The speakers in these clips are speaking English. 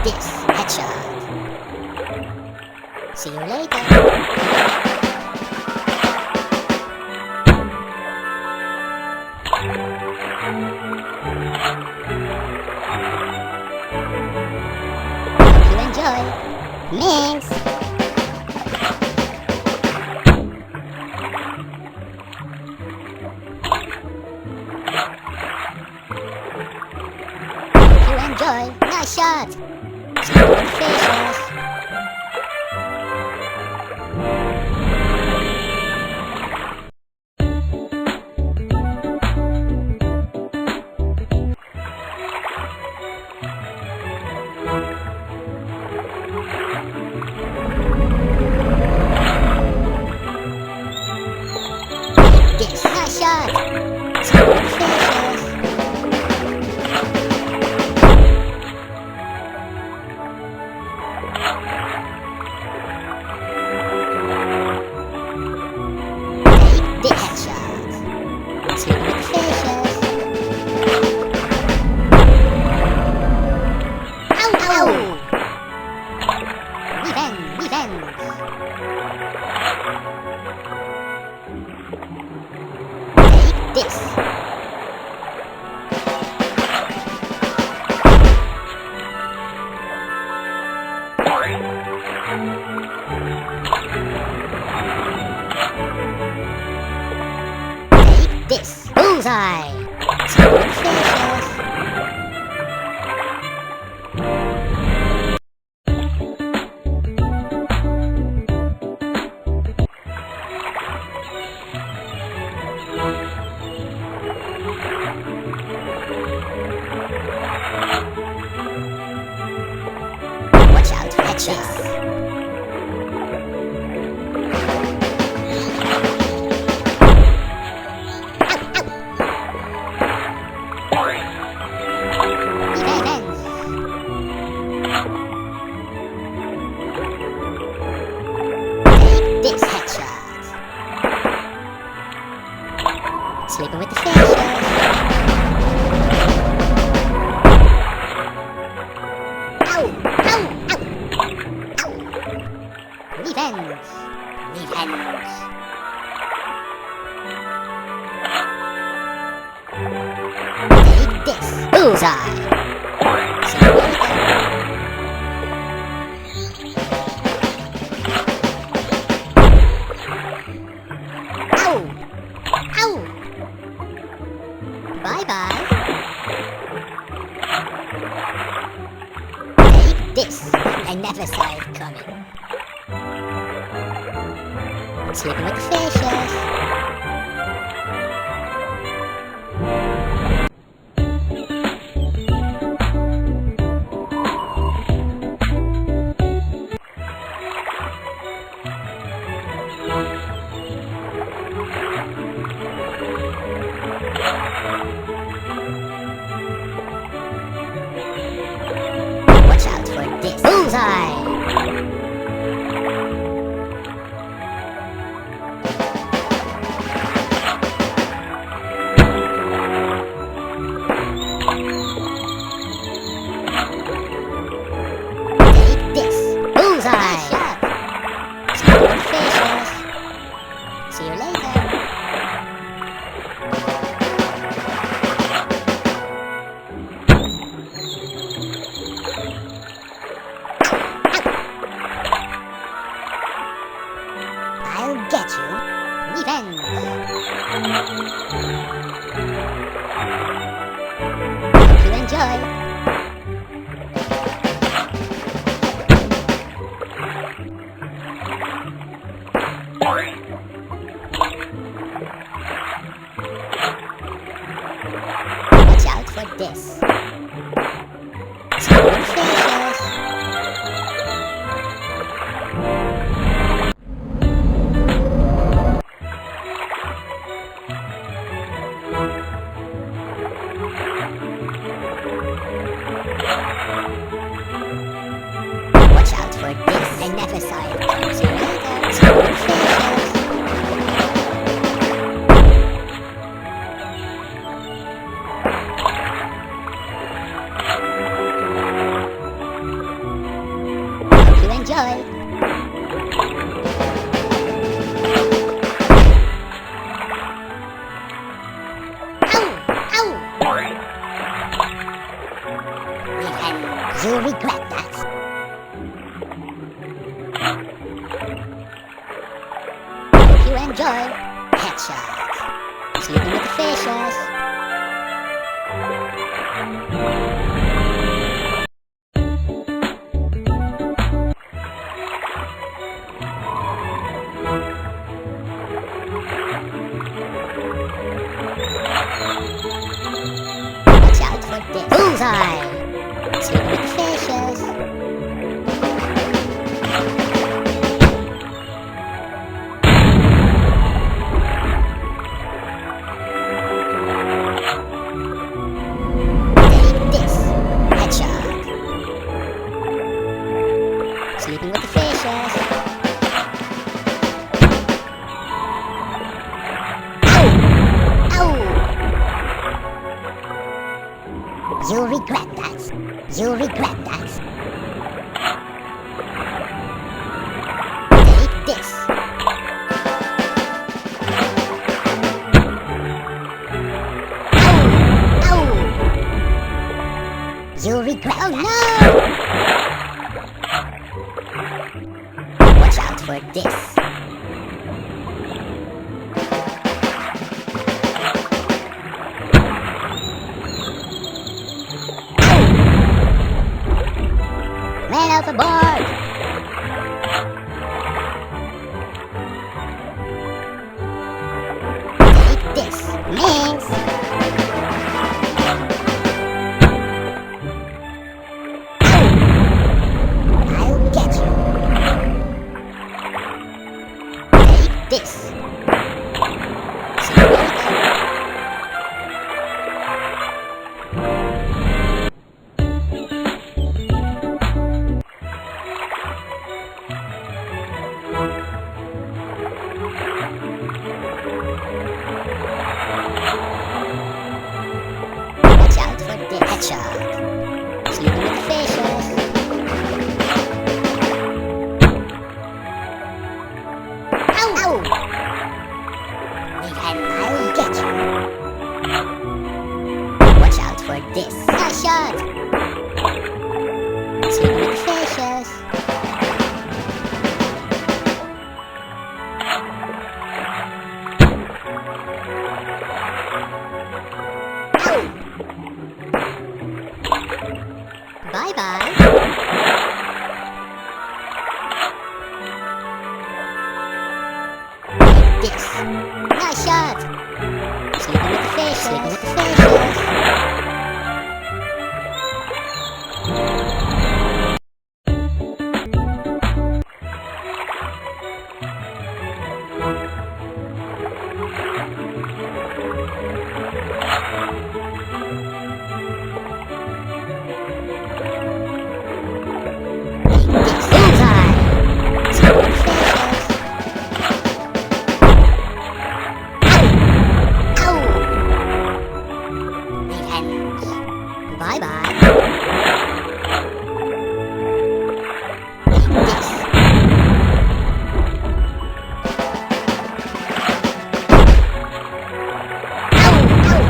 this headshot. See you later. Hope you enjoy. Miss. Enjoy. Nice shot. Smooth fishes. This. Nice shot. Smooth fishes. Big headshot. Sleeping with the fishes. Ow, ow! Revenge, revenge. Take this. This. Bullseye. Smooth fishes. Watch out for headshots. This headshot. Sleeping with the fishes. Ow! Ow! Ow! Ow! Revenge! Revenge! Take this! Bullseye! See you later. Ow! Bye-bye. Take this. I never saw it coming. Sleeping with the fishes. Watch out for this. Bullseye! Take this. Bullseye! Nice shot. Smooth fishes. See you later. I'll get you. Revenge. Hope you enjoy. Watch out for this. Smooth fishes. Watch out for this. I never saw it. See you later. Smooth fishes. enjoy. You'll regret that. Hope you enjoy. Headshot. Sleeping with the fishes. Watch out for this. Bullseye. Sleeping with the fishes. Take this. Headshot. Sleeping with the fishes. Ow! Ow! You'll regret that. You'll regret that. Take this. Ow! Ow! You'll regret that. Oh no! Watch out for this. Man overboard! Take this, miss! I'll get you. Take this. See you later. Watch out for the headshot. Sleeping with the fishes. Ow! Ow! I'll get you. Watch out for this. Nice shot. Sleeping with the fishes. Bye-bye. Take this. Nice shot. Sleeping with the fish. Sleeping with the fishes. Bye-bye. Take this. Ow! Ow!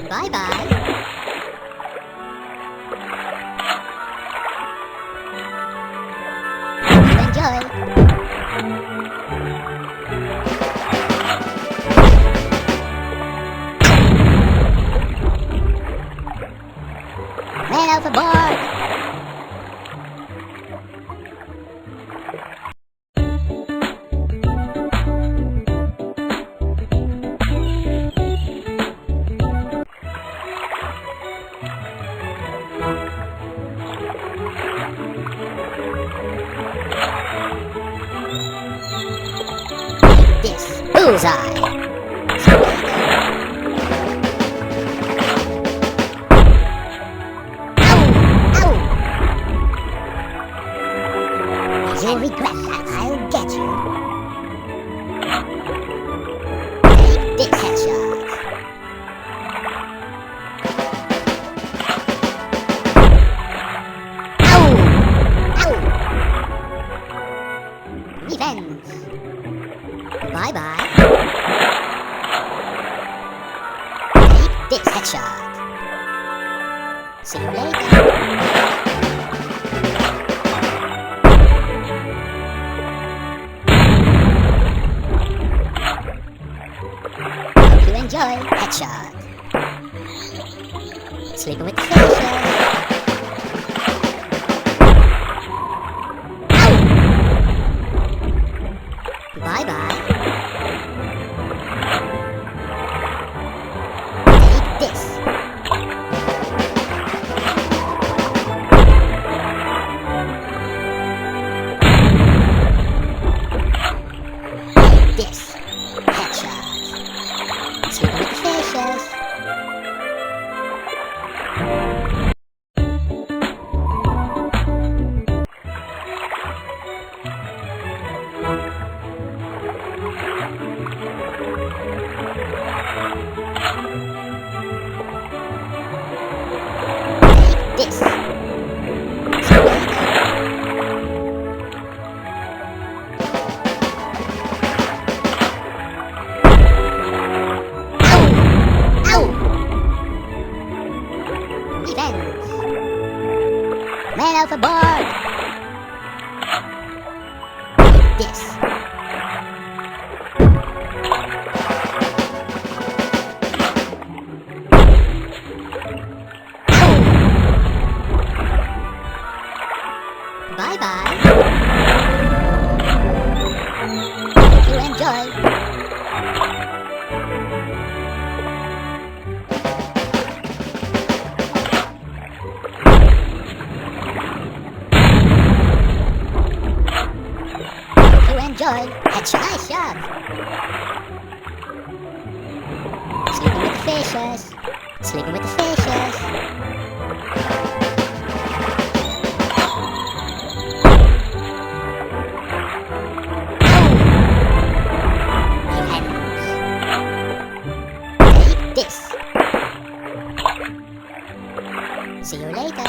Bye-bye. Hope you enjoy. Man overboard! Take this. Bullseye! You'll regret that. I'll get you. Take this headshot. Ow! Hope you enjoy. Headshot. Sleeping with the fishes. Bye bye. Take this. Take this. Headshot. Sleeping with the fishes. This. Revenge. Man overboard. This. Bye bye. Hope you enjoy. Hope you enjoy. Headshot. Nice job. Sleeping with the fishes. Sleeping with the fishes. This. See you later.